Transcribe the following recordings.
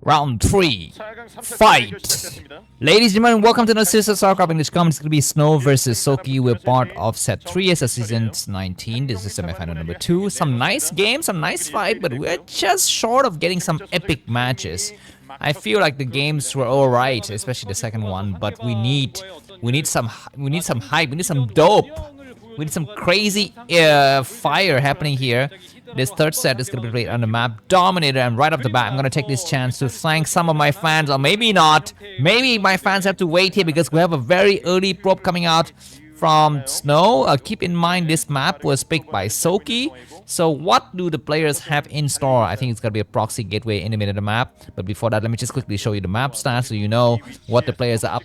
Round 3. Fight! Ladies and gentlemen, welcome to another series of Starcraft English Comments. It's going to be Snow versus Soulkey. We're part of set 3 ASL Season 19. This is semifinal number 2. Some nice games, some nice fight, but we're just short of getting some epic matches. I feel like the games were alright, especially the second one, but we need some hype, we need some dope. We need some crazy fire happening here. This third set is going to be played on the map Dominator, and right off the bat, I'm going to take this chance to thank some of my fans, or maybe not. Maybe my fans have to wait here because we have a very early probe coming out from Snow. Keep in mind this map was picked by Soulkey. So what do the players have in store? I think it's going to be a proxy gateway in the middle of the map. But before that, let me just quickly show you the map stats so you know what the players are up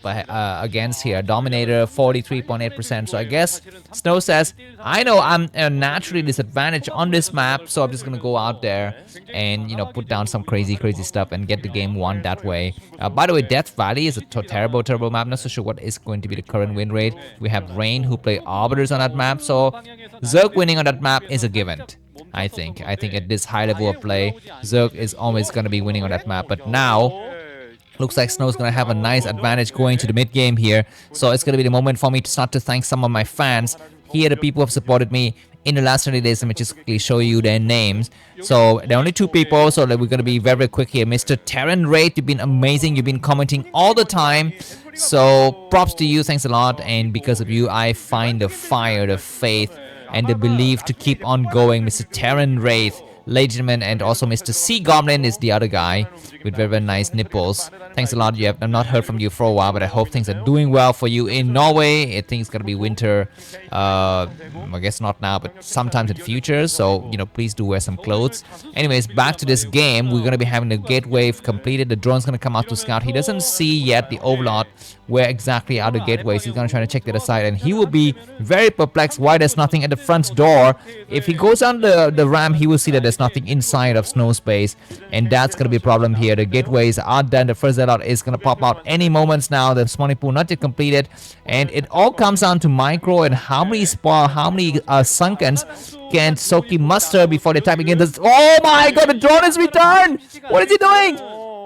against here. Dominator, 43.8%. So I guess Snow says, I know I'm naturally disadvantaged on this map, so I'm just going to go out there and, you know, put down some crazy stuff and get the game won that way. By the way, Death Valley is a terrible map. Not so sure what is going to be the current win rate. We have Rain, who play Arbiters on that map, so Zerg winning on that map is a given. I think at this high level of play, Zerg is always going to be winning on that map. But now, looks like Snow's going to have a nice advantage going to the mid game here. So it's going to be the moment for me to start to thank some of my fans. Here are the people who have supported me in the last 30 days. Let me just quickly show you their names. So there are only 2 people, so we're going to be very quick here. Mr. Terran Wraith, you've been amazing. You've been commenting all the time. So props to you, thanks a lot. And because of you, I find the fire, the faith, and the belief to keep on going. Mr. Terran Wraith, Legion, and also Mr. Sea Goblin is the other guy with very nice nipples. Thanks a lot. I've not heard from you for a while, but I hope things are doing well for you in Norway. I think it's gonna be winter. I guess not now, but sometimes in the future. So, you know, please do wear some clothes. Anyways, back to this game. We're gonna be having the gate wave completed. The drone's gonna come out to scout. He doesn't see yet the overlord where exactly are the gateways. He's gonna try to check the other side, and he will be very perplexed why there's nothing at the front door. If he goes on the ramp, he will see that there's nothing inside of Snow space, and that's gonna be a problem here. The gateways are done. The first Zelle is gonna pop out any moments now. The spawning pool not yet completed, and it all comes down to micro and how many sunkens can Soulkey muster before they type again. Oh my god, the drone is returned! What is he doing?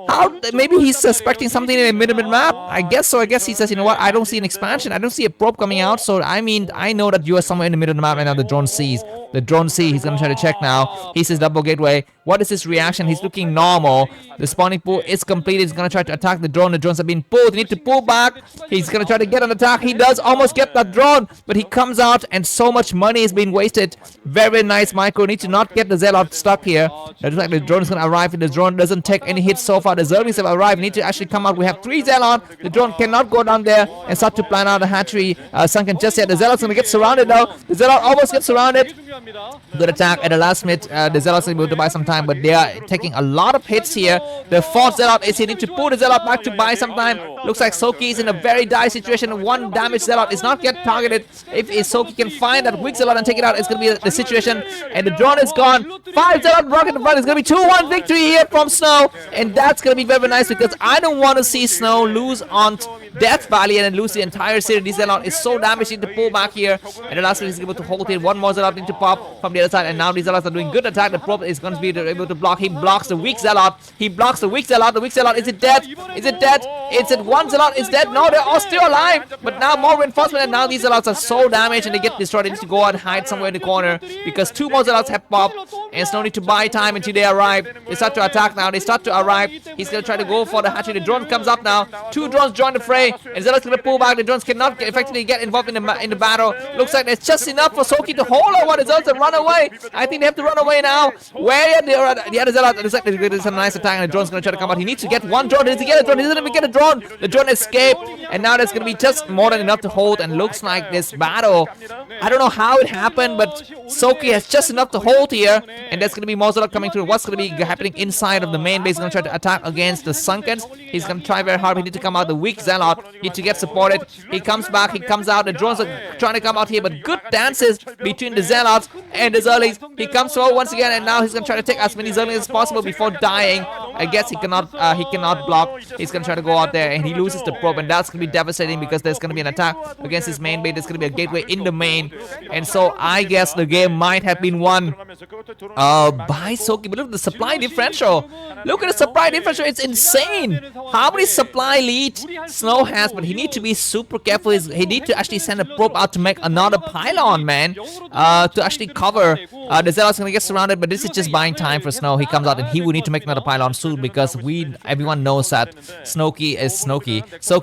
How? Maybe he's suspecting something in the mid map. I guess so. I guess he says, you know what? I don't see an expansion. I don't see a probe coming out. So I mean, I know that you are somewhere in the middle of the map, and now the drone sees. The drone sees. He's gonna try to check now. He says double gateway. What is his reaction? He's looking normal. The spawning pool is completed. He's gonna try to attack the drone. The drones have been pulled. He needs to pull back. He's gonna try to get an attack. He does almost get that drone, but he comes out, and so much money is being wasted. Very nice micro. Need to not get the Zelle stuck here. It looks like the drone is gonna arrive, and the drone doesn't take any hits so far. The Zerglings have arrived. Need to actually come out. We have 3 Zelle. The drone cannot go down there and start to plan out a hatchery sunken just yet. The Zelle is gonna get surrounded now. The Zelle almost gets surrounded. Good attack at the last minute. The Zelle is able to buy some time, but they are taking a lot of hits here. The 4th Zelle is needing to pull the Zelle back to buy some time. Looks like Soulkey is in a very dire situation. 1 damaged Zelle is not yet targeted. If Soulkey can find that weak Zelle and take it out, it's going to be the situation. And the drone is gone. 5 Zelle block in the front. It's going to be 2-1 victory here from Snow. And that's going to be very nice because I don't want to see Snow lose on Death Valley and then lose the entire series. This Zelle is so damaged in the pull back here. And the last one is able to hold it. 1 more Zelle into pop from the other side. And now these Zealots are doing good attack. The probe is going to be able to block. He blocks the weak Zealot. He blocks the weak Zealot. The weak Zealot, is it dead? Is it dead? Is it 1 Zealot is dead? No, they're all still alive. But now more reinforcement, and now these Zealots are so damaged and they get destroyed. They need to go out and hide somewhere in the corner because 2 more Zealots have popped. And it's no need to buy time until they arrive. They start to attack now. They start to arrive. He's going to try to go for the hatchery. The drone comes up now. 2 drones join the fray. And Zealot's going to pull back. The drones cannot effectively get involved in the battle. Looks like there's just enough for Soulkey to hold on the Zealots and run away. I think they have to run away now. Where are the other Zealot? There's a nice attack, and the drone's going to try to come out. He needs to get 1 drone. He needs to get a drone. He doesn't even get a drone. The drone escaped, and now there's going to be just more than enough to hold. And looks like this battle, I don't know how it happened, but Soulkey has just enough to hold here, and there's going to be more Zealot coming through. What's going to be happening inside of the main base? He's going to try to attack against the Sunkens. He's going to try very hard. He needs to come out. The weak Zealot need to get supported. He comes back. He comes out. The drones are trying to come out here, but good dances between the Zealots and the Zerglings. He comes forward once again, and now he's going to try to take as many Zerglings as possible before dying. I guess he cannot block. He's going to try to go out there, and he loses the probe, and that's going to be devastating because there's going to be an attack against his main base. There's going to be a gateway in the main, and so I guess the game might have been won by Soulkey. But look at the supply differential. Look at the supply differential. pressure is insane. How many supply lead Snow has, but he needs to be super careful. He needs to actually send a probe out to make another pylon, man, to actually cover. The Zealot's gonna get surrounded, but this is just buying time for Snow. He comes out and he will need to make another pylon soon because everyone knows that Soulkey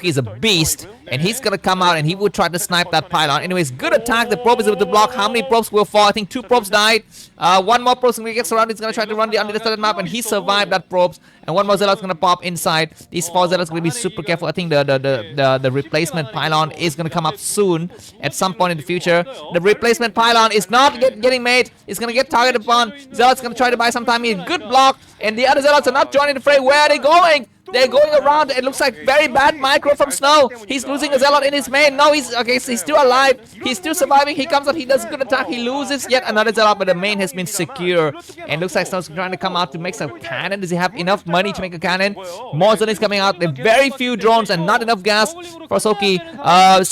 is a beast, and he's gonna come out and he will try to snipe that pylon. Anyways, good attack. The probe is able to block. How many probes will fall? I think 2 probes died. One more probe is gonna get surrounded. He's gonna try to run the undetected map, and he survived that probes. And one more Zealot's gonna pop inside. These 4 Zealots gonna be super careful. I think the replacement pylon is gonna come up soon at some point in the future. The replacement pylon is not getting made. It's gonna get targeted upon. Zealot's gonna try to buy some time. Good block. And the other Zealots are not joining the fray. Where are they going? They're going around. It looks like very bad micro from Snow. He's losing a Zealot in his main. No, he's okay. So he's still alive. He's still surviving. He comes out. He does a good attack. He loses yet another Zealot, but the main has been secure. And looks like Snow's trying to come out to make some cannon. Does he have enough money to make a cannon? More Zerg is coming out. There are very few drones and not enough gas for Soulkey.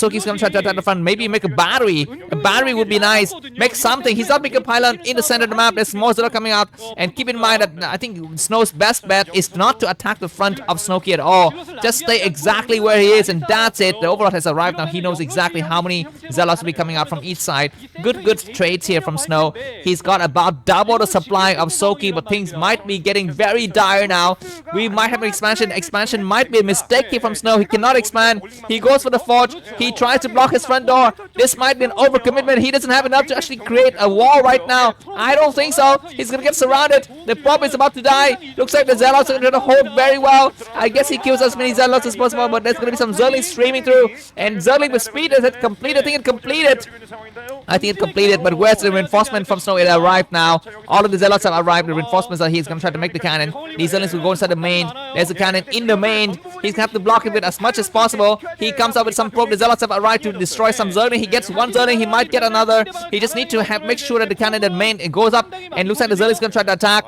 Soulkey's gonna try to attack the front. Maybe make a battery. A battery would be nice. Make something. He's not making a pylon in the center of the map. There's more Zerg coming out. And keep in mind that I think Snow's best bet is not to attack the front of Soulkey at all. Just stay exactly where he is, and that's it. The Overlord has arrived now. He knows exactly how many Zealots will be coming out from each side. Good trades here from Snow. He's got about double the supply of Soulkey, but things might be getting very dire now. We might have an expansion. Expansion might be a mistake here from Snow. He cannot expand. He goes for the forge. He tries to block his front door. This might be an overcommitment. He doesn't have enough to actually create a wall right now. I don't think so. He's gonna get surrounded. The prop is about to die. Looks like the Zealots are gonna hold very well. I guess he kills as many Zealots as possible, but there's gonna be some Zerglings streaming through. And Zergling with speed, is it complete? I think it completed. But where's the reinforcement from Snow? It arrived now. All of the Zealots have arrived. The reinforcements are here. He's gonna try to make the cannon. These Zerglings will go inside the main. There's a cannon in the main. He's gonna have to block it with as much as possible. He comes out with some probe. The Zealots have arrived to destroy some Zergling. He gets one Zergling. He might get another. He just needs to make sure that the cannon in the main it goes up. And looks like the Zergling's gonna try to attack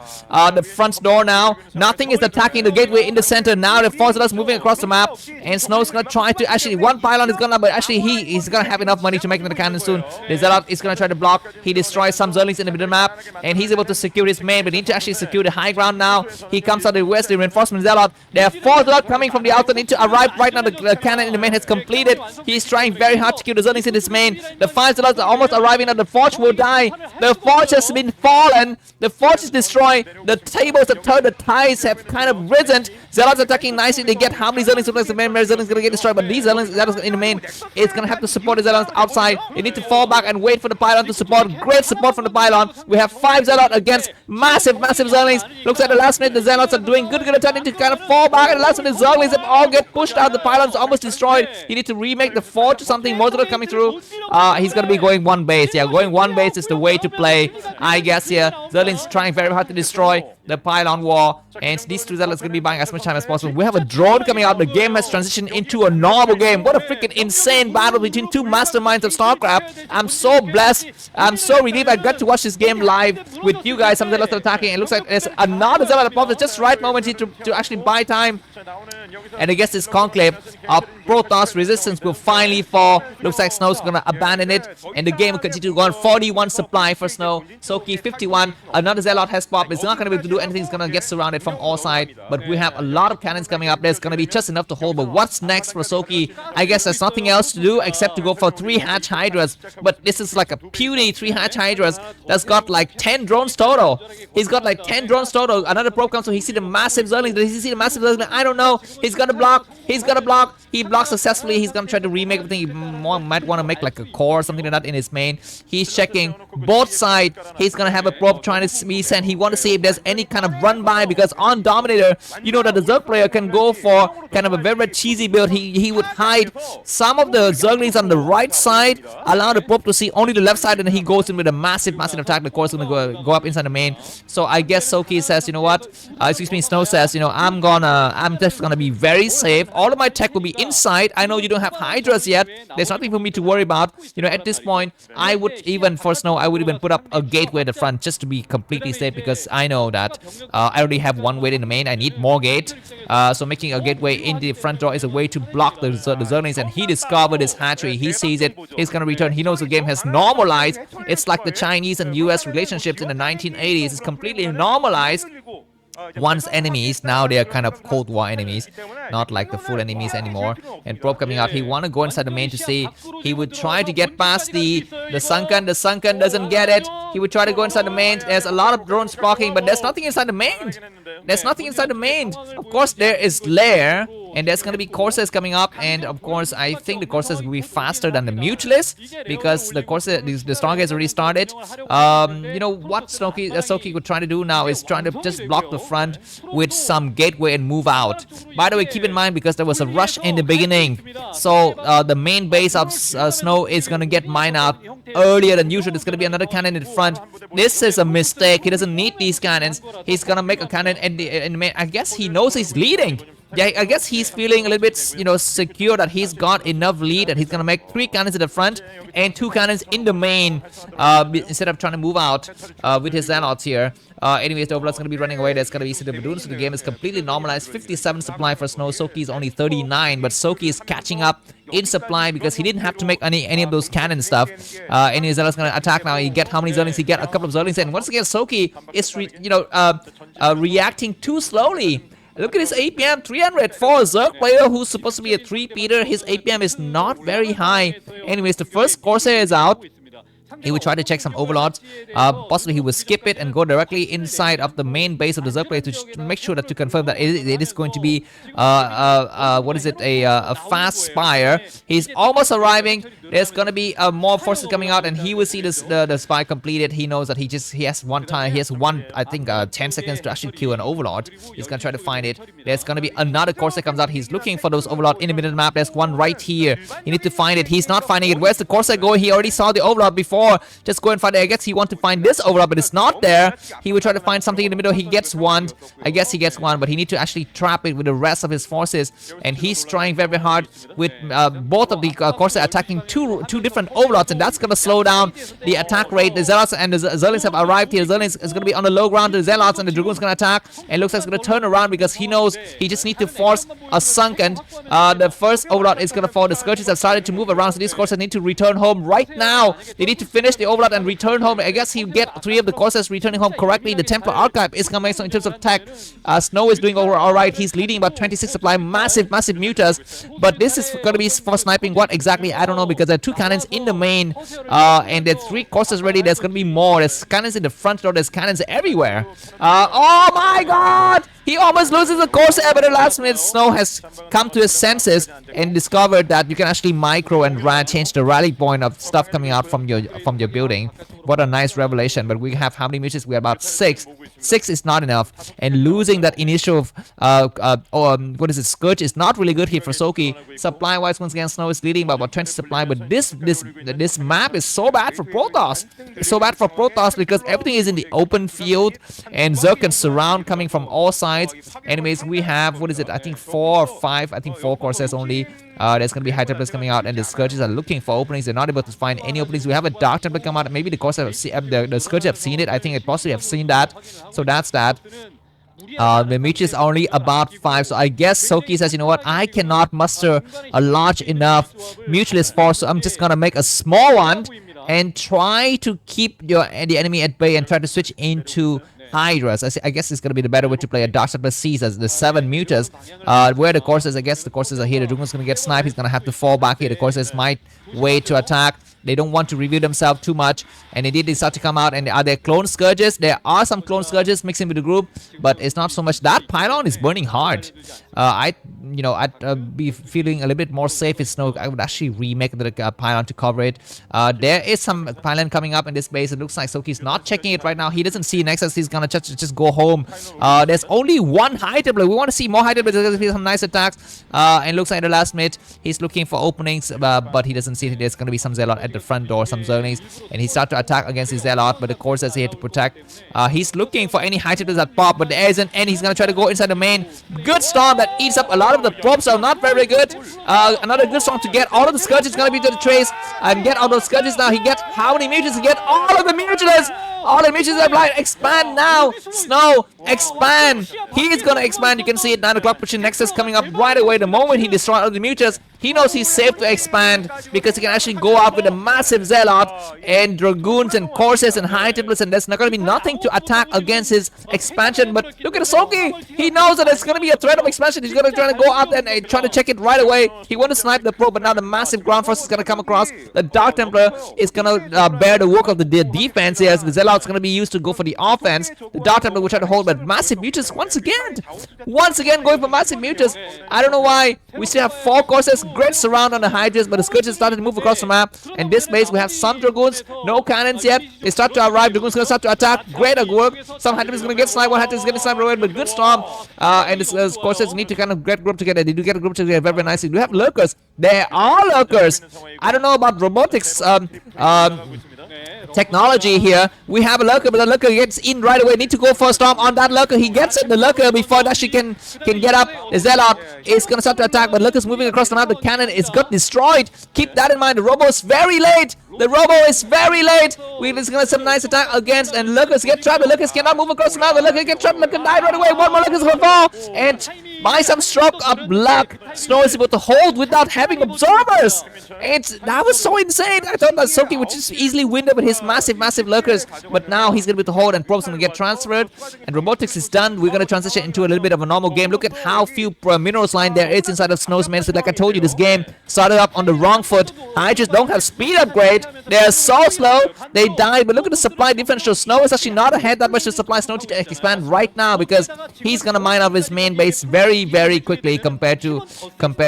the front door now. Nothing is attacking the gateway in the center. Now the 4 Zealots moving across the map, and Snow's gonna try to actually one pylon is gonna, but actually he's gonna have enough money to make another cannon soon. The Zealot is gonna try to block. He destroys some Zerglings in the middle map, and he's able to secure his main, but he need to actually secure the high ground now. He comes out of the west, the reinforcement Zealot. There are 4 Zealot coming from the outer, need to arrive right now. The cannon in the main has completed. He's trying very hard to kill the Zerglings in his main. The 5 Zealots are almost arriving now. The forge will die. The forge has been fallen. The forge is destroyed. The tables have turned. The tides have kind of risen. Zealots attacking nicely. They get how many Zerglings to place the main. Zerglings gonna get destroyed, but these Zealots in the main is gonna have to support the Zealots outside. They need to fall back and wait for the pylon to support. Great support from the pylon. We have 5 Zealots against massive Zerglings. Looks like the last minute the Zealots are doing good attempt to kind of fall back, and the last minute the Zerglings have all get pushed out. The pylon's almost destroyed. You need to remake the forge or something. More Zealots coming through. He's gonna be going one base. Yeah, going one base is the way to play, I guess. Here, Zerglings trying very hard to destroy the pylon wall, and these 2 Zealots gonna be buying as much time as possible. We have a drone coming out. The game has transitioned into a normal game. What a freaking insane battle between 2 masterminds of Starcraft. I'm so blessed. I'm so relieved I got to watch this game live with you guys. Some Zealots are attacking. It looks like there's another Zealot above. It's just right moment here to actually buy time. And I guess this conclave of Protoss resistance will finally fall. Looks like Snow's gonna abandon it, and the game will continue to go on. 41 supply for Snow. Soulkey 51. Another Zealot has popped. It's not gonna be able to do anything. It's gonna get surrounded from all sides. But we have a lot of cannons coming up. There's gonna be just enough to hold. But what's next for Soulkey? I guess there's nothing else to do except to go for 3 hatch hydras. But this is like a puny 3 hatch hydras that's got like 10 drones total. He's got like 10 drones total. Another probe comes, so he see the massive Zerglings. Does he see the massive Zerglings? I don't know. He's gonna block. He's gonna block. He blocks successfully. He's gonna try to remake everything. He might want to make like a core or something like that in his main. He's checking both sides. He's gonna have a probe trying to be sent. He want to see if there's any kind of run by, because on Dominator, you know that the Zerg player can go for kind of a very cheesy build. He would hide some of the Zerglings on the right side, allow the probe to see only the left side, and then he goes in with a massive attack. The core is gonna go up inside the main. So I guess Soulkey says, you know what? Snow says, you know, I'm just gonna be very safe. All of my tech will be inside. I know you don't have hydras yet. There's nothing for me to worry about. You know, at this point, I would even for Snow, I would even put up a gateway at the front just to be completely safe, because I know that I already have one gate in the main. I need more gate. So making a gateway in the front door is a way to block the Zerglings, and he discovered his hatchery. He sees it. He's gonna return. He knows the game has normalized. It's like the Chinese and US relationships in the 1980s. It's completely normalized. once enemies. Now they are kind of Cold War enemies, not like the full enemies anymore. And Probe coming out, he want to go inside the main to see. He would try to get past the Sunken. The Sunken doesn't get it. He would try to go inside the main. There's a lot of drones blocking, but there's nothing inside the main. There's nothing inside the main. Of course, there is Lair, and there's going to be Corsairs coming up, and of course, I think the Corsairs will be faster than the Mutualists because the Corsairs, the Stargate already started. You know what Soulkey would try to do now is trying to just block the front with some gateway and move out. By the way, keep in mind because there was a rush in the beginning, so the main base of Snow is going to get mined out earlier than usual. There's going to be another cannon in front. This is a mistake. He doesn't need these cannons. He's going to make a cannon, and I guess he knows he's leading. Yeah, I guess he's feeling a little bit, you know, secure that he's got enough lead that he's gonna make 3 cannons in the front and 2 cannons in the main instead of trying to move out with his Zealots here. Anyways, the Overlord's gonna be running away. There's gonna be the Badoons, so the game is completely normalized. 57 supply for Snow. Soulkey is only 39, but Soulkey is catching up in supply because he didn't have to make any of those cannon stuff. Anyways, Zelle's gonna attack now. You get how many Zerlings? He get a couple of Zerlings, and once again, Soulkey is reacting too slowly. Look at his APM, 300 for a Zerg player who's supposed to be a 3-peater. His APM is not very high. Anyways, the first Corsair is out. He would try to check some overlords. Possibly he would skip it and go directly inside of the main base of the Zerg player to make sure that to confirm that it is going to be a fast spire. He's almost arriving. There's gonna be more forces coming out, and he will see the spy completed. He knows that he has one time. He has I think 10 seconds to actually kill an overlord. He's gonna try to find it. There's gonna be another Corsair comes out. He's looking for those overlord in the middle of the map. There's one right here. You need to find it. He's not finding it. Where's the Corsair going? He already saw the overlord before. Just go and find it. I guess he wants to find this overlord, but it's not there. He will try to find something in the middle. He gets one. I guess he gets one, but he needs to actually trap it with the rest of his forces. And he's trying very, very hard with both of the Corsair attacking two different overlords, and that's gonna slow down the attack rate. The Zealots and the Zerlings have arrived here. Zerlings is gonna be on the low ground. The Zealots and the Dragoons gonna attack, and looks like it's gonna turn around because he knows he just needs to force a Sunken. The first overlord is gonna fall. The Scourges have started to move around, so these Corsairs need to return home right now. They need to finish the overlord and return home. I guess he'll get 3 of the Corsairs returning home correctly. The Templar Archive is coming, so in terms of tech, Snow is doing alright. He's leading about 26 supply. Massive mutas, but this is gonna be for sniping. What exactly? I don't know, because there are 2 cannons in the main, and there's 3 Corsairs ready. There's gonna be more. There's cannons in the front door. There's cannons everywhere. Oh my god! He almost loses the Corsair, but at the last minute, Snow has come to his senses and discovered that you can actually micro and change the rally point of stuff coming out from your building. What a nice revelation! But we have how many missions? We have about 6. 6 is not enough, and losing that initial Scourge is not really good here for Soulkey. Supply-wise, once again, Snow is leading by about 20 supply, but this map is so bad for Protoss. It's so bad for Protoss because everything is in the open field, and Zerg can surround coming from all sides. Anyways, we have, I think 4 or 5, I think 4 Corsairs only. There's gonna be High Templars coming out, and the Scourges are looking for openings. They're not able to find any openings. We have a Dark Templar come out. Maybe the Corsairs the Scourges have seen it. I think they possibly have seen that. So that's that. The Meech is only about 5, so I guess Soulkey says, you know what, I cannot muster a large enough mutualist force, so I'm just gonna make a small one and try to keep the enemy at bay and try to switch into Hydras. I guess it's gonna be the better way to play a Dark Templar Seas as the 7 mutas. Where the Corsairs, I guess the Corsairs are here. The Dragoon's gonna get sniped. He's gonna have to fall back here. The Corsairs might wait to attack. They don't want to reveal themselves too much, and indeed they start to come out. And are there clone Scourges? There are some clone Scourges mixing with the group, but it's not so much. That pylon is burning hard. I'd be feeling a little bit more safe if Snow. I would actually remake the pylon to cover it. There is some pylon coming up in this base. It looks like Soulkey's not checking it right now. He doesn't see Nexus. He's gonna just go home. There's only 1 High Templar. We want to see more High Templars. There's gonna be some nice attacks. And looks like at the last minute he's looking for openings, but he doesn't see it. There's gonna be some Zealot at the front door, some Zerlings, and he starts to attack against his Zealot, but the Corsairs here to protect. He's looking for any High Templars that pop, but there isn't, and he's gonna try to go inside the main. Good storm that eats up a lot of the probes. Are not very good. Another good storm to get all of the Scourges. Gonna be to the trace and get all those Scourges now. He gets how many mutants? He get all of the mutants. All the mutations are blind. Expand now. Snow, expand. He is gonna expand. You can see it. 9 o'clock pushing Nexus coming up right away. The moment he destroys all the mutants, he knows he's safe to expand because he can actually go out with a massive Zealot and Dragoons and Corsairs and High Templars, and there's not going to be nothing to attack against his expansion. But look at Soulkey. He knows that it's going to be a threat of expansion. He's going to try to go out and try to check it right away. He want to snipe the Pro, but now the massive ground force is going to come across. The Dark Templar is going to bear the work of the defense here, as the Zealot's going to be used to go for the offense. The Dark Templar will try to hold, but massive mutants once again going for massive mutants. I don't know why. We still have 4 Corsairs. Great surround on the Hydras, but the Scourges started to move across the map. In this base, we have some Dragoons, no cannons yet. They start to arrive. Dragoons going to start to attack. Great work. Some Hydras is going to get sniped. One Hydra is getting sniped away, but good storm. And this Corsairs need to kind of get group together. They do get a group together very, very nicely. We have lurkers. There are lurkers. I don't know about robotics technology here. We have a lurker, but the lurker gets in right away. Need to go for a storm on that lurker. He gets it. The lurker before that she can get up. The Zealot is gonna start to attack, but lurker's moving across the map. The cannon is got destroyed. Keep that in mind. The robo is very late. The robo is very late. We're just gonna have some nice attack against, and lurkers get trapped. The lurkers cannot move across the map. The lurker get trapped. Lurker died right away. One more lurker's gonna fall, and by some stroke of luck, Snow is able to hold without having observers. That was so insane. I thought that Soulkey would just easily win it with his massive lurkers, but now he's gonna be able to hold, and Probe's gonna get transferred, and robotics is done. We're gonna transition into a little bit of a normal game. Look at how few minerals line there is inside of Snow's main. So like I told you, this game started up on the wrong foot. I just don't have speed upgrade. They're so slow. They died, but look at the supply differential. Snow is actually not ahead that much to supply. Snow to expand right now because he's gonna mine out his main base very quickly compared to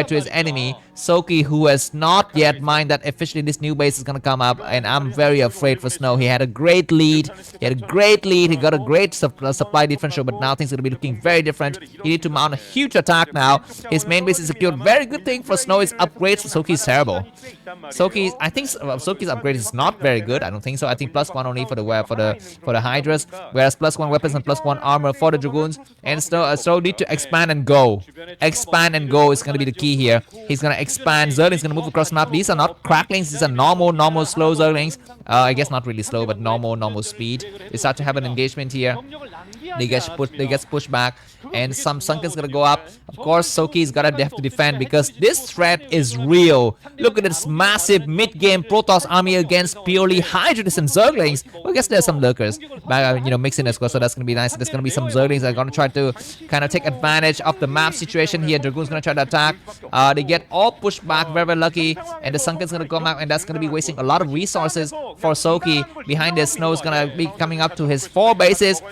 his enemy Soulkey, who has not yet mined that officially this new base is gonna come up, and I'm very afraid for Snow. He had a great lead. He got a great supply differential, but now things are gonna be looking very different. He need to mount a huge attack now. His main base is secured. Very good thing for Snow is upgrades. Soulkey is terrible. I think Soulkey's upgrade is not very good. I don't think so. I think +1 only for the Hydras, whereas +1 weapons and +1 armor for the Dragoons. And Snow need to expand and go. Expand and go is gonna be the key here. He's gonna expand. Zerg is gonna move across the map. These are not cracklings. These are normal slow Zerglings. I guess not really slow, but normal speed. They start to have an engagement here. They get pushed back, and some Sunken's gonna go up. Of course, Soulkey's gotta have to defend because this threat is real. Look at this massive mid-game Protoss army against purely Hydras and Zerglings. Well, I guess there's some lurkers, mixing as well, so that's gonna be nice. There's gonna be some Zerglings that are gonna try to kind of take advantage of the map situation here. Dragoon's gonna try to attack. They get all pushed back, very lucky, and the Sunken's gonna come out, and that's gonna be wasting a lot of resources for Soulkey. Behind this, Snow's gonna be coming up to his 4 bases.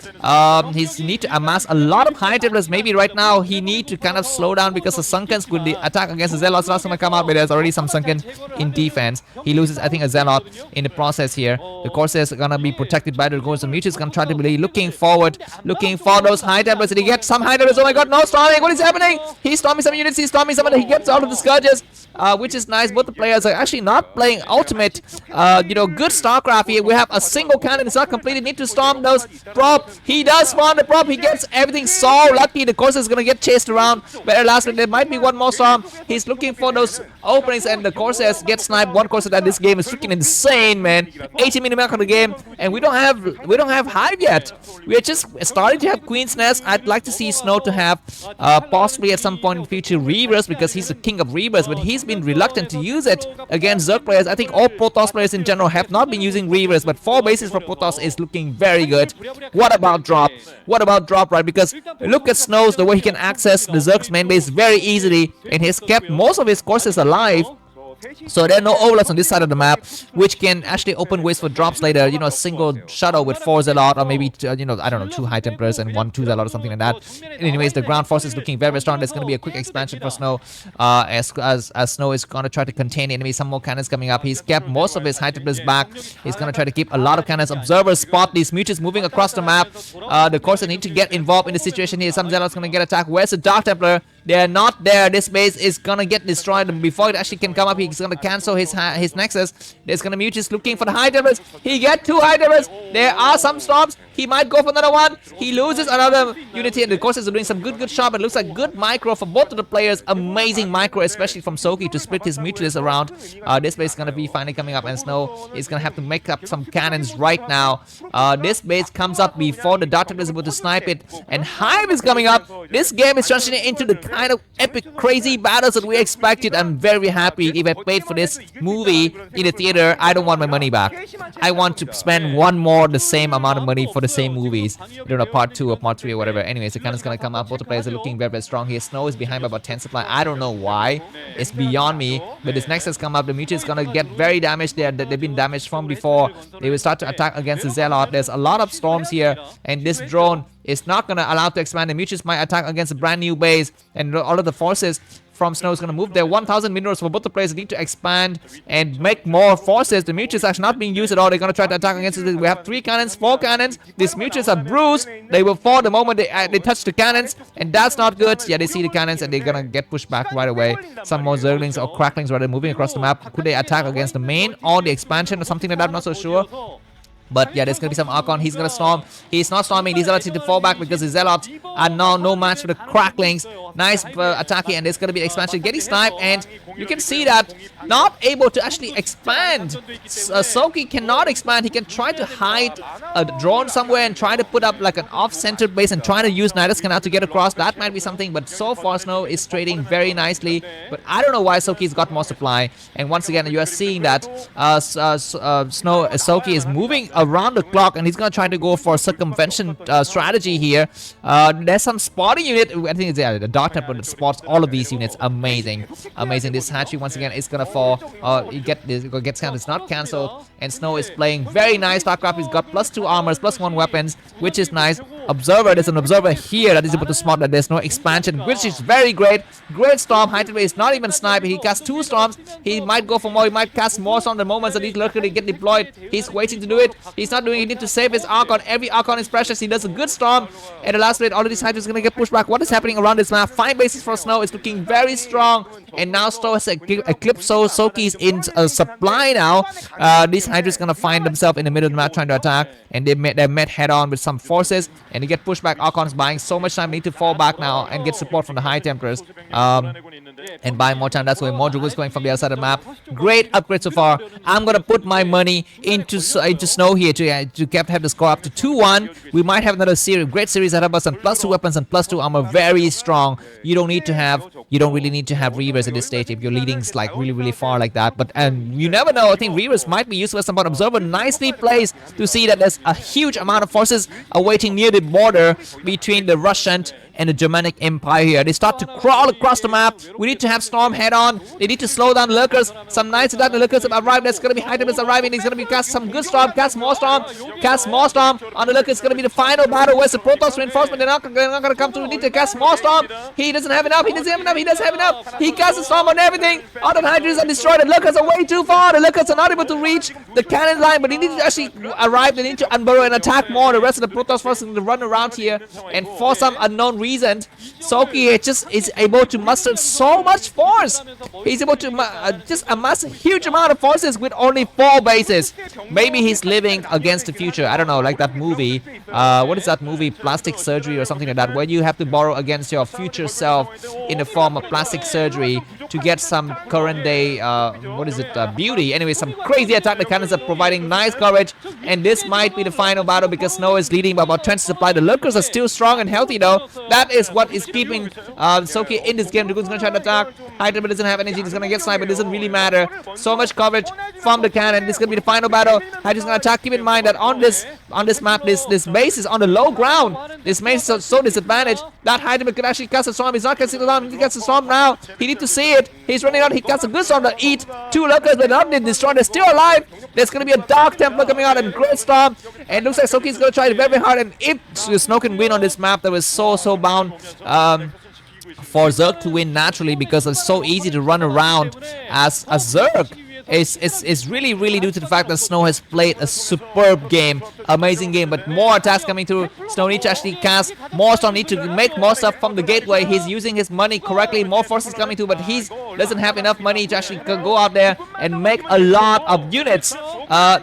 He's need to amass a lot of High Templars. Maybe right now he need to kind of slow down because the Sunkens could attack against the Zealots. Last time I come out, but there's already some Sunken in defense. He loses, I think, a Zealot in the process here. The Corsairs are gonna be protected by the Dragoons. The Mutu's gonna try to be looking for those High Templars. Did he get some High Templars? Oh my god, no storming! What is happening? He's storming some units. He's storming some of the, he gets out of the Scourges, which is nice. Both the players are actually not playing ultimate, good Starcraft here. We have a single cannon. It's not completed. Need to storm those prop. He does spawn the prop. He gets everything so lucky. The Corsairs is gonna get chased around. But lastly, there might be one more storm. He's looking for those openings, and the Corsairs get sniped. One Corsair that this game is freaking insane, man. 80-minute mark on the game, and we don't have Hive yet. We are just starting to have Queen's Nest. I'd like to see Snow to have possibly at some point in the future Reavers, because he's the king of Reavers, but he's been reluctant to use it against Zerg players. I think all Protoss players in general have not been using Reavers, but 4 bases for Protoss is looking very good. What about drop? What about drop, right? Because look at Snow's, the way he can access the Zerg's main base very easily, and he's kept most of his Corsairs alive. So there are no overlaps on this side of the map, which can actually open ways for drops later. A single shuttle with 4 Zealot, or maybe I don't know, 2 High Templars and 2 Zealot or something like that. Anyways, the ground force is looking very strong. There's going to be a quick expansion for Snow, as Snow is going to try to contain the enemy. Some more cannons coming up. He's kept most of his High Templars back. He's going to try to keep a lot of cannons. Observers spot these Mutas moving across the map. The Corsairs need to get involved in the situation here. Some Zealot's going to get attacked. Where's the Dark Templar? They are not there. This base is gonna get destroyed. And before it actually can come up, he's gonna cancel his nexus. There's gonna be just looking for the high temperatures. He get 2 high temperatures. There are some storms. He might go for another one. He loses another unity, and the courses are doing some good shot. But it looks like good micro for both of the players. Amazing micro, especially from Soulkey, to split his mutualists around. This base is gonna be finally coming up, and Snow is gonna have to make up some cannons right now. This base comes up before the Dart is able to snipe it, and Hive is coming up. This game is transitioning into the kind of epic, crazy battles that we expected. I'm very happy. If I paid for this movie in the theater, I don't want my money back. I want to spend one more the same amount of money for the same movies. I don't know, part 2 or part 3 or whatever. Anyways, the cannon's gonna come up. Both the players are looking very strong here. Snow is behind by about 10 supply. I don't know why. It's beyond me. But this next has come up. The Mutual is gonna get very damaged there. They've been damaged from before. They will start to attack against the Zelle. There's a lot of storms here, and this drone is not gonna allow to expand. The Mutuals might attack against a brand new base, and all of the forces from Snow is going to move there. 1,000 minerals for both the players. Need to expand and make more forces. The Mutuals are actually not being used at all. They're going to try to attack against it. We have 3 cannons, 4 cannons. These Mutuals are bruised. They will fall the moment they touch the cannons, and that's not good. Yeah, they see the cannons, and they're going to get pushed back right away. Some more Zerglings or Cracklings rather moving across the map. Could they attack against the main or the expansion or something like that? I'm not so sure. But yeah, there's going to be some Archon. He's going to storm. He's not storming. These Zealots need to fall back because the Zealots are now no match for the Cracklings. Nice attacking, and there's going to be expansion. Getting sniped, and you can see that not able to actually expand. Soulkey cannot expand. He can try to hide a drone somewhere and try to put up like an off-centered base and try to use Nidus Canal to get across. That might be something, but so far Snow is trading very nicely. But I don't know why Soulkey's got more supply. And once again, you are seeing that Soulkey is moving around the clock, and he's going to try to go for a circumvention strategy here. There's some spotting unit. I think it's the Dark Temple that spots all of these units. Amazing. This hatchery once again is going to fall. Gets cancelled. It's not cancelled. And Snow is playing very nice. Starcraft, he's got +2 armors, +1 weapons, which is nice. Observer, there's an observer here that is able to spot that there's no expansion, which is very great. Great storm. Hydrate is not even sniping. He casts 2 storms. He might go for more. He might cast more storms the moments that these locally get deployed. He's waiting to do it. He's not doing it. He needs to save his Archon. Every Archon is precious. He does a good storm. And the last rate, all of these Hydras are going to get pushed back. What is happening around this map? 5 bases for Snow. It's looking very strong. And now Snow has eclipsed Soulkey's in supply now. These Hydras are going to find themselves in the middle of the map trying to attack. And they're met head on with some forces. And they get pushed back. Archon's buying so much time. They need to fall back now and get support from the high temperatures. And buy more time. That's why more Juggles going from the other side of the map. Great upgrade so far. I'm going to put my money into Snow here to have the score up to 2-1. We might have another great series ahead of us, and +2 weapons and +2 armor. Very strong. You don't really need to have Reavers at this stage if your leading's like really far like that. But you never know. I think Reavers might be useful as some Observer nicely plays to see that there's a huge amount of forces awaiting near the border between the Russian and the Germanic Empire here. They start to crawl across the map. We need to have Storm head on. They need to slow down Lurkers. Some Knights attack. The Lurkers have arrived. There's going to be Hydrates arriving. He's going to be cast some good Storm. Cast more Storm on the Lurkers. It's going to be the final battle. Where's the Protoss reinforcement? They're not going to come through. We need to cast more Storm. He doesn't have enough. He does have enough. He casts a Storm on everything. All the Hydrates are destroyed. The Lurkers are way too far. The Lurkers are not able to reach the cannon line, but they need to actually arrive. They need to unburrow and attack more. The rest of the Protoss forces need to run around here, and for some unknown reason, Soulkey just is able to muster so much force. He's able to just amass a huge amount of forces with only 4 bases. Maybe he's living against the future. I don't know, like that movie. What is that movie? Plastic Surgery or something like that, where you have to borrow against your future self in the form of plastic surgery to get some current day, beauty. Anyway, some crazy attack. The cannons are providing nice coverage, and this might be the final battle because Snow is leading by about 20 supply. The Lurkers are still strong and healthy though. That is what is keeping Soulkey in this game. The Goon's gonna try to attack. Hydra doesn't have energy. He's gonna get sniped. It doesn't really matter. So much coverage from the cannon. This is gonna be the final battle. Hydra's gonna attack. Keep in mind that on this map, this base is on the low ground. This base is so disadvantaged that Hydra could actually cast a storm. He's not casting a storm. He casts a storm now. He needs to see it. He's running out. He casts a good storm to eat 2 Lurkers, but not been destroyed. They're still alive. There's gonna be a Dark Templar coming out and great storm. And looks like Soulkey's gonna try it very hard. And if Snow can win on this map, that was so bound for Zerg to win naturally because it's so easy to run around as a Zerg. is really due to the fact that Snow has played a superb game, amazing game. But more attacks coming through. Snow needs to actually cast more Storm, need to make more stuff from the gateway. He's using his money correctly. More forces coming through, but he doesn't have enough money to actually go out there and make a lot of units.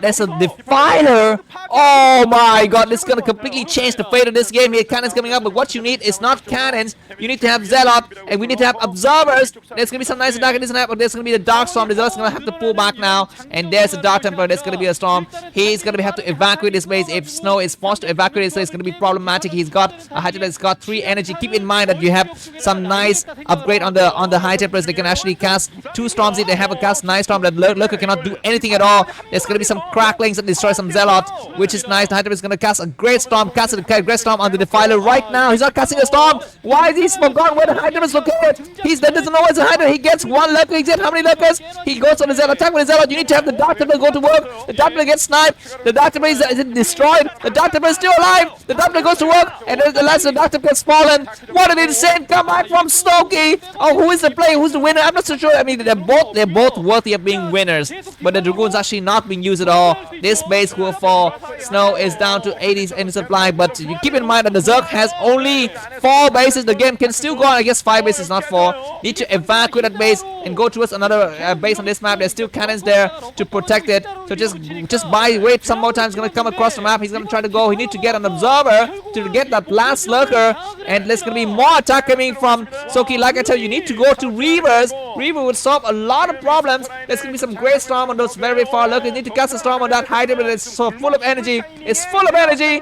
There's a Defiler. Oh my god, this is gonna completely change the fate of this game here. Cannons coming up, but what you need is not cannons. You need to have Zealot, and we need to have observers. There's gonna be some nice attack in this map, but there's gonna be the Dark Storm. The Zealot's gonna have to pull back now, and there's a Dark Templar. There's gonna be a Storm. He's gonna have to evacuate this base. If Snow is forced to evacuate this base, it's gonna be problematic. He's got a High Templar that's got 3 energy. Keep in mind that you have some nice upgrade on the High Templars. They can actually cast 2 Storms if they have a cast 9 Storm. That Lurker cannot do anything at all. There's gonna be some cracklings that destroy some Zealot, which is nice. The High Templar is gonna cast a great Storm. Cast a great Storm on the Defiler right now. He's not casting a Storm. Why is he forgotten where the High Templar is located? He doesn't know where the High Templar. He gets 1 Lurker. He gets how many Lurkers? He goes on the Zealot. Attack with the Zealot. You need to have the Dark Templar go to work. The Dark Templar gets sniped. The Dark Templar is destroyed. The Dark Templar is still alive. The Dark Templar goes to work, and the last the Dark Templar gets fallen. What an insane comeback from Soulkey. Oh, who is the player? Who's the winner? I'm not so sure. I mean, they're both worthy of being winners, but the Dragoon's actually not being used at all. This base will fall. Snow is down to 80 in supply, but you keep in mind that the Zerg has only 4 bases. The game can still go on. I guess 5 bases, not 4. Need to evacuate that base and go towards another base on this map. There's still cannons there to protect it. So just wait some more time. He's gonna come across the map. He's gonna try to go. He needs to get an observer to get that last Lurker, and there's gonna be more attack coming from Soulkey. Like I tell you, you need to go to Reavers. Reaver would solve a lot of problems. There's gonna be some great Storm on those very far Lurkers. You need to cast a Storm on that High Templar. It's so full of energy. It's full of energy.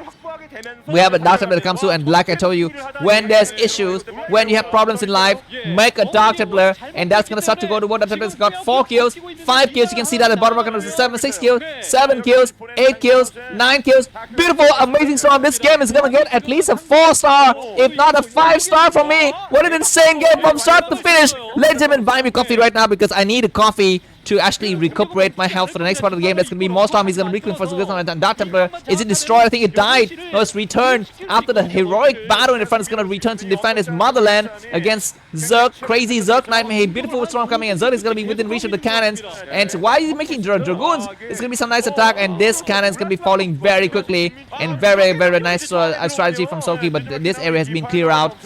We have a Dark Templar that comes through, and like I told you, when there's issues, when you have problems in life, make a Dark Templar, and that's gonna start to go to what. Dark Templar's got 4 kills, 5 kills. You can see that at the bottom of the 6 kills, 7 kills, 8 kills, 9 kills. Beautiful, amazing Storm. This game is gonna get at least a 4-star, if not a 5-star from me. What an insane game from start to finish. Ladies and gentlemen, buy me coffee right now because I need a coffee to actually recuperate my health for the next part of the game. That's going to be more Storm. He's going to reclaim for some Dark Templar. Is it destroyed? I think it died. No, it's returned. After the heroic battle in the front, it's going to return to defend his motherland against Zerg. Crazy Zerg Nightmare. Hey, beautiful Storm coming, and Zerg is going to be within reach of the cannons. And why is he making Dragoons? It's going to be some nice attack, and this cannon is going to be falling very quickly. And very nice strategy from Soulkey, but this area has been cleared out.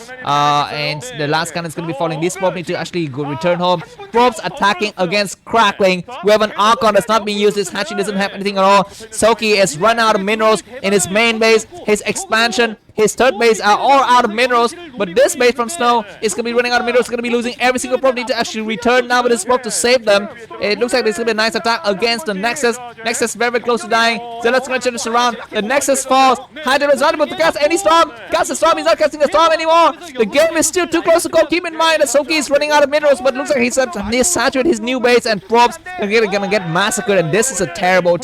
And the last cannon is going to be falling. This probe need to actually go return home. Probes attacking against Crackling. We have an Archon that's not being used. This hatchery doesn't have anything at all. Soulkey has run out of minerals in his main base. His expansion, his third base are all out of minerals, but this base from Snow is going to be running out of minerals. It's going to be losing every single probe. Need to actually return now with this probe to save them. It looks like there's going to be a nice attack against the Nexus. Nexus very close to dying. Zealot's going to turn this around. The Nexus falls. Hydra is not able to cast any Storm. Cast a Storm. He's not casting a Storm anymore. The game is still too close to go. Keep in mind that Soulkey is running out of minerals, but it looks like he's saturated his new base, and probes are going to get massacred, and this is a terrible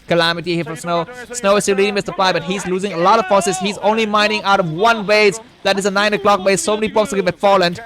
calamity here from Snow. Snow is still leading with supply, but he's losing a lot of forces. He's only mining out of 1 base. That is a 9 o'clock base. So many probes are going to get fallen.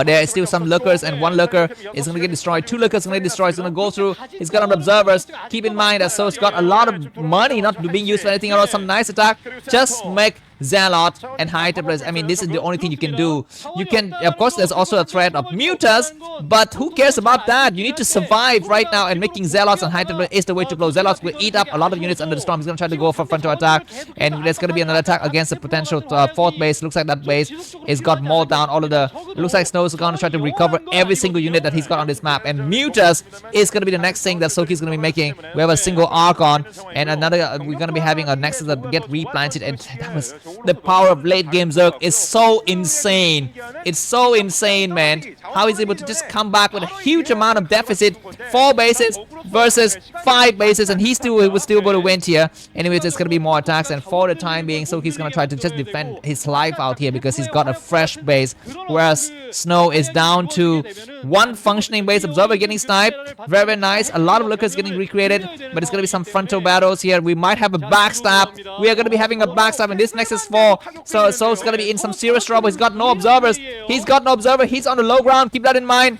There is still some Lurkers, and 1 Lurker is going to get destroyed. 2 Lurkers are going to get destroyed. He's going to go through. He's got on observers. Keep in mind that So's got a lot of money not being used for anything at all. Some nice attack. Just make Zealot and High Templars. I mean, this is the only thing you can do. You can, of course, there's also a threat of Mutas, but who cares about that? You need to survive right now, and making Zealots and High Templar is the way to go. Zealots will eat up a lot of units under the Storm. He's going to try to go for frontal attack, and there's going to be another attack against the potential 4th base. Looks like that base is got more down. All of the, it looks like Snow is going to try to recover every single unit that he's got on this map, and Mutas is going to be the next thing that Soulkey is going to be making. We have a single Archon, and another, we're going to be having a Nexus that get replanted, and that was the power of late game Zerg is so insane. It's so insane, man. How he's able to just come back with a huge amount of deficit. 4 bases versus 5 bases, and he was still able to win here. Anyways, there's gonna be more attacks, and for the time being, Soulkey's gonna try to just defend his life out here because he's got a fresh base, whereas Snow is down to 1 functioning base. Observer getting sniped. Very nice. A lot of Lurkers getting recreated, but it's gonna be some frontal battles here. We might have a backstab. We are gonna be having a backstab in this Nexus 4. So it's gonna be in some serious trouble. He's got no observers. He's got no observer. He's on the low ground. Keep that in mind.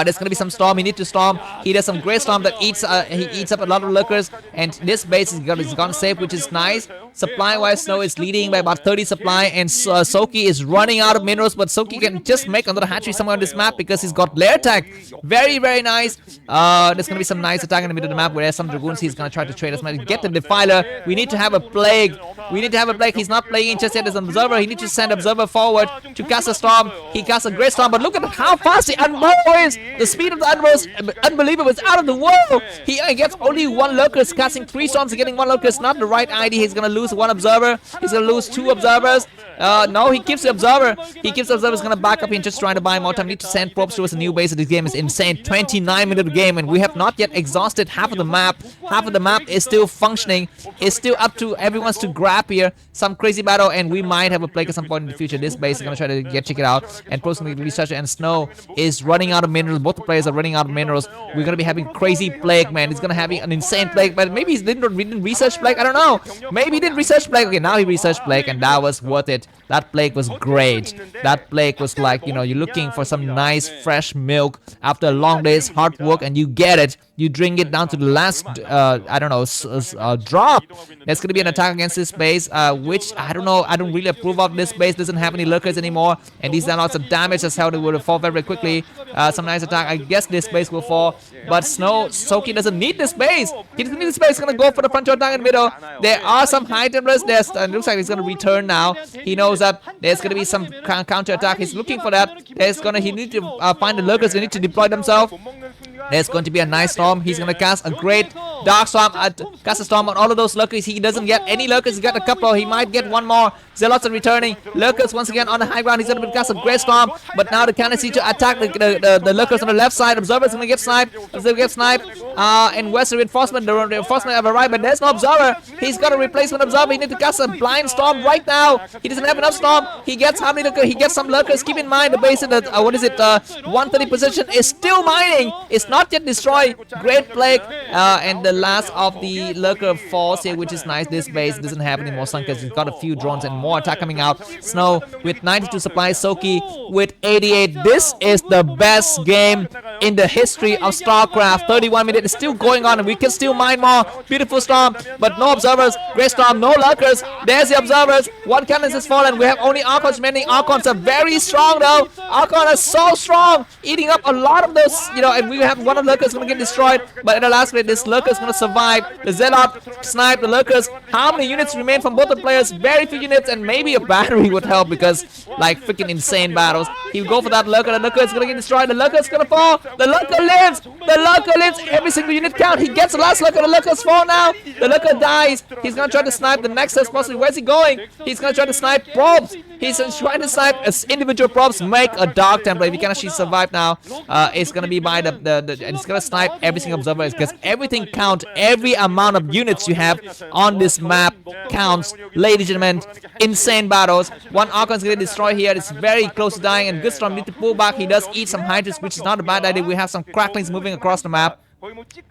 There's gonna be some storm. He needs to storm. He does some great storm that eats he eats up a lot of lurkers, and this base is gonna save, which is nice. Supply wise, Snow is leading by about 30 supply, and Soulkey is running out of minerals, but Soulkey can just make another hatchery somewhere on this map because he's got lair tag. Very, very nice. There's gonna be some nice attack in the middle of the map where there's some dragoons. He's gonna try to trade us. Get the defiler. We need to have a plague. We need to have a plague. He's not playing just yet as an observer. He needs to send observer forward to cast a storm. He casts a great storm, but look at how fast the Unbow is. The speed of the Unbow is unbelievable. It's out of the world. He gets only one lurker, casting 3 storms and getting 1 lurker. It's not the right idea. He's gonna lose 1 observer. He's gonna lose 2 observers. No, he keeps the observer. He keeps the observer. He's gonna back up and just trying to buy more time. Need to send probes towards a new base. This game is insane. 29-minute game, and we have not yet exhausted half of the map. Half of the map is still functioning. It's still up to everyone's to grab here. Some crazy battle, and we might have a plague at some point in the future. This base is gonna try to check it out, and personally research. And Snow is running out of minerals. Both the players are running out of minerals. We're gonna be having crazy plague, man. He's gonna having an insane plague, but maybe he didn't research plague. I don't know. Maybe he didn't research plague. Okay, now he researched plague, and that was worth it. That plague was great. That plague was like, you know, you're looking for some nice fresh milk after a long day's hard work, and you get it. You drink it down to the last, I don't know, drop. There's gonna be an attack against this base, which I don't know. I don't really approve of. This base doesn't have any lurkers anymore, and these are lots of damage. That's how they would fall very quickly. Some nice attack. I guess this base will fall, but Soulkey doesn't need this base. He doesn't need this base. He's gonna go for the front door attack in the middle. There are some high templars. There's looks like he's gonna return now. He knows that there's gonna be some counter attack. He's looking for that. He need to find the lurkers. They need to deploy themselves. There's going to be a nice storm. He's going to cast a great dark storm. Cast a storm on all of those lurkers. He doesn't get any lurkers. He's got a couple. He might get 1 more. Zealots are returning. Lurkers once again on the high ground. He's going to cast a great storm. But now the cannon to attack the lurkers on the left side. Observer's going to get sniped. And Western reinforcement. The reinforcement have arrived, but there's no observer. He's got a replacement observer. He needs to cast a blind storm right now. He doesn't have enough storm. He gets how many lurkers? He gets some lurkers. Keep in mind the base in the 130 position is still mining. It's not yet destroyed. Great plague, and the last of the lurker falls here, which is nice. This base doesn't have any more sunkers. He's got a few drones and more attack coming out. Snow with 92 supplies, Soulkey with 88. This is the best game in the history of Starcraft. 31 minutes is still going on, and we can still mine more. Beautiful storm, but no observers. Great storm, no lurkers. There's the observers. 1 cannon has fallen. We have only Archons remaining. Archons are very strong though. Archons are so strong, eating up a lot of those, you know, and we have one of the lurkers gonna get destroyed, but in the last minute this lurker is gonna survive. The Zealot snipe the lurkers. How many units remain from both the players? Very few units, and maybe a battery would help, because like freaking insane battles. He'll go for that lurker. The lurker is gonna get destroyed. The lurker is gonna fall. The lurker lives. The lurker lives. Every single unit count. He gets the last lurker. The lurker's fall now. The lurker dies. He's gonna try to snipe the next possibly. Where's he going? He's gonna try to snipe probes. He's trying to snipe as individual probes. Make a Dark Templar. If he can actually survive now, it's gonna be by and it's gonna snipe every single observer, because everything counts. Every amount of units you have on this map counts, ladies and gentlemen. Insane battles. 1 Archon is gonna destroy here. It's very close to dying, and Goodstorm need to pull back. He does eat some Hydras, which is not a bad idea. We have some cracklings moving across the map,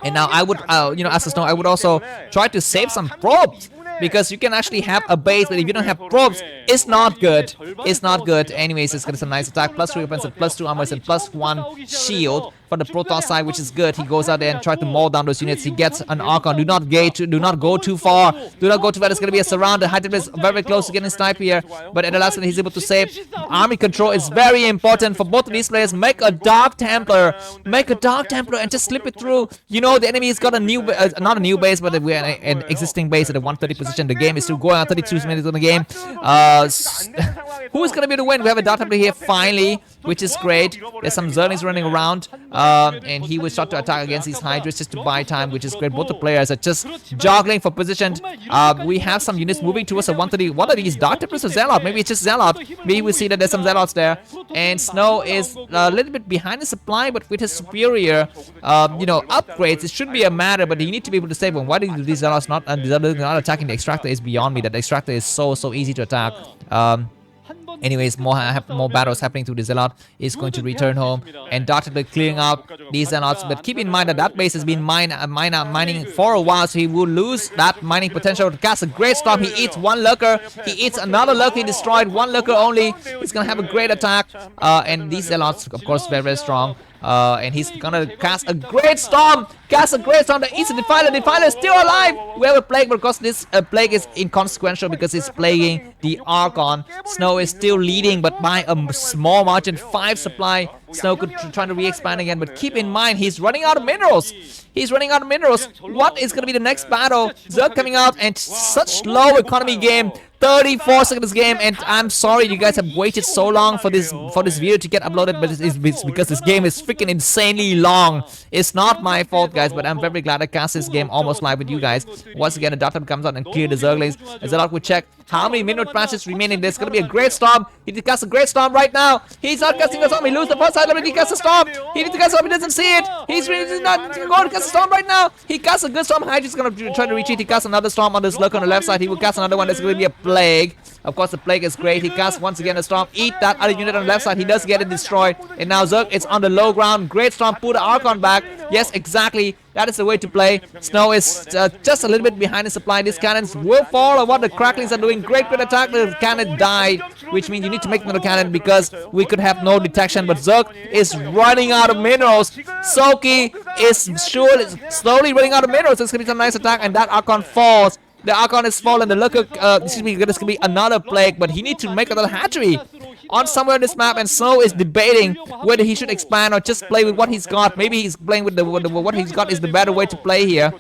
and now I would, you know, as a Snow, I would also try to save some probes, because you can actually have a base, but if you don't have probes, it's not good. It's not good. Anyways, it's gonna be some nice attack. +3 weapons and +2 armor and +1 shield for the Protoss side, which is good. He goes out there and tries to maul down those units. He gets an Archon. Do not go too far. Do not go too far. There's gonna be a surround. The Hydra is very close to getting sniped here, but at the last minute he's able to save. Army control is very important for both of these players. Make a Dark Templar. Make a Dark Templar and just slip it through. You know the enemy's got a new, not a new base, but we're an existing base at the 130 position. The game is still going on. 32 minutes in the game. Who is gonna be the win? We have a Dark Templar here finally, which is great. There's some Zerlings running around, and he will start to attack against these Hydras just to buy time, which is great. Both the players are just juggling for position. We have some units moving towards a 130. What are these? Dark Templars or Zealot? Maybe it's just Zealot. Maybe we see that there's some Zealots there, and Snow is a little bit behind the supply, but with his superior, you know, upgrades, it should be a matter. But you need to be able to save them. Why do these Zealots not attacking the Extractor? Is beyond me. That the Extractor is so easy to attack. Anyways, more battles happening to the Zealot. Is going to return home, and Dark Templar clearing out these Zealots. But keep in mind that that base has been mining for a while, so he will lose that mining potential. To cast a great storm. He eats 1 lurker. He eats another lurker. He destroyed 1 lurker only. He's gonna have a great attack. And these Zealots, of course, very strong. And he's gonna cast a great storm. The Eastern Defiler. Defiler is still alive. We have a plague, but of course this plague is inconsequential because it's plaguing the Archon. Snow is still leading, but by a small margin. 5 supply. Snow could try to re-expand again, but keep in mind he's running out of minerals. What is gonna be the next battle? Zerg coming out, and such low economy game. 34 seconds game, and I'm sorry you guys have waited so long for this video to get uploaded, but it's because this game is freaking insanely long. It's not my fault, guys, but I'm very glad I cast this game almost live with you guys. Once again, the doctor comes out and clear the Zerglings. As a lot, we check how many minute matches remaining. There's gonna be a great storm. He casts a great storm right now. He's not casting a storm. He loses the first side limit. He casts a storm. He needs to cast a storm. He doesn't see it. He's not going to cast a storm right now. He casts a good storm. Hydra's gonna try to retreat. He casts another storm on this lurk on the left side. He will cast another one. There's gonna be a plague. Of course, the plague is great. He casts once again a storm. Eat that other unit on the left side. He does get it destroyed. And now Zerg is on the low ground. Great storm. Pull the Archon back. Yes, exactly. That is the way to play. Snow is just a little bit behind the supply. These cannons will fall on what the Cracklings are doing. Great attack. The cannon died, which means you need to make another cannon because we could have no detection. But Zerg is running out of minerals. Soulkey is slowly running out of minerals. It's going to be some nice attack, and that Archon falls. The Archon is fallen. The Lurker, this is going to be another plague, but he needs to make another hatchery on somewhere on this map, and Snow is debating whether he should expand or just play with what he's got. Maybe he's playing with what he's got is the better way to play here,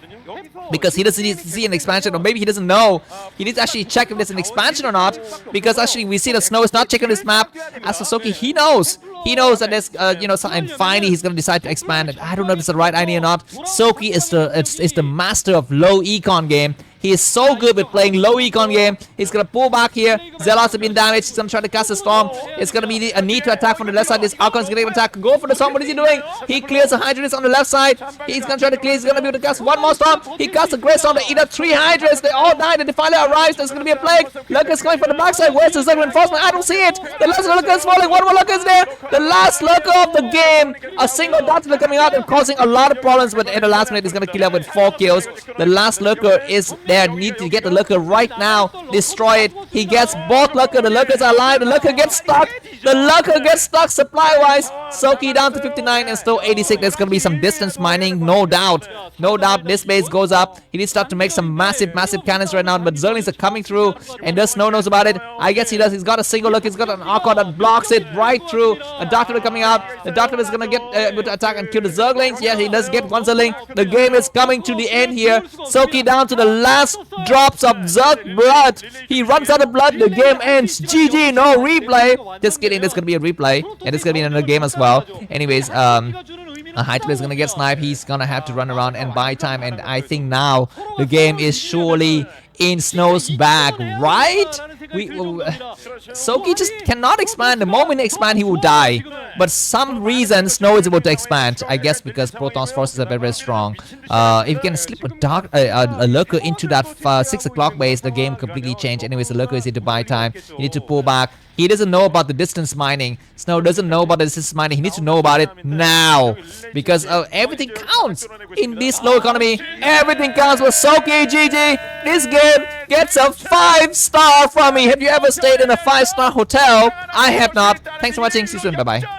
because he doesn't see an expansion, or maybe he doesn't know. He needs to actually check if there's an expansion or not, because actually we see that Snow is not checking this map. As for Soulkey, he knows that there's and finally he's gonna decide to expand it. I don't know if it's the right idea or not. Soulkey is the master of low econ game. He is so good with playing low econ game. He's gonna pull back here. Zelle has been damaged. He's gonna try to cast a storm. It's gonna be a need to attack from the left side. This Archon is gonna attack. Go for the storm. What is he doing? He clears the Hydras on the left side. He's gonna try to clear. He's gonna be able to cast one more storm. He casts a great storm to eat up 3 Hydras. They all die. The Defiler arrives. There's gonna be a plague. Lurker is coming from the backside. Where's the Zerg reinforcement? I don't see it. The last Lurker is falling. One more Lurker is there. The last Lurker of the game. A single Dartler coming out and causing a lot of problems, but in the last minute, he's gonna kill up with 4 kills. The last Lurker is there. Need to get the Lurker right now. Destroy it. He gets both Lurker. The Lurkers are alive. The Lurker gets stuck. Supply wise. Soulkey down to 59 and still 86. There's gonna be some distance mining, no doubt. This base goes up. He needs to start to make some massive cannons right now, but Zerglings are coming through, and the Snow knows about it. I guess he does. He's got a single look. He's got an Archon that blocks it right through. A Doctor coming out. The Doctor is gonna get able to attack and kill the Zerglings. Yeah, he does get one Zergling. The game is coming to the end here. Soulkey down to the last drops of Zerg blood. He runs out of blood. The game ends. GG. No replay. Just kidding. There's gonna be a replay, and there's gonna be another game as well. Anyways, a Hydra is gonna get sniped. He's gonna have to run around and buy time, and I think now the game is surely in Snow's bag, right? Soulkey just cannot expand. The moment he expands, he will die. But some reason Snow is able to expand. I guess because Protoss forces are very strong. If you can slip a Lurker into that 6 o'clock base, the game completely changed. Anyways, the Lurker is here to buy time. You need to pull back. He doesn't know about the distance mining. Snow doesn't know about the distance mining. He needs to know about it now, because everything counts in this low economy. Everything counts with Soulkey. GG. This game gets a 5-star from me. Have you ever stayed in a 5-star hotel? I have not. Thanks for watching. See you soon. Bye bye.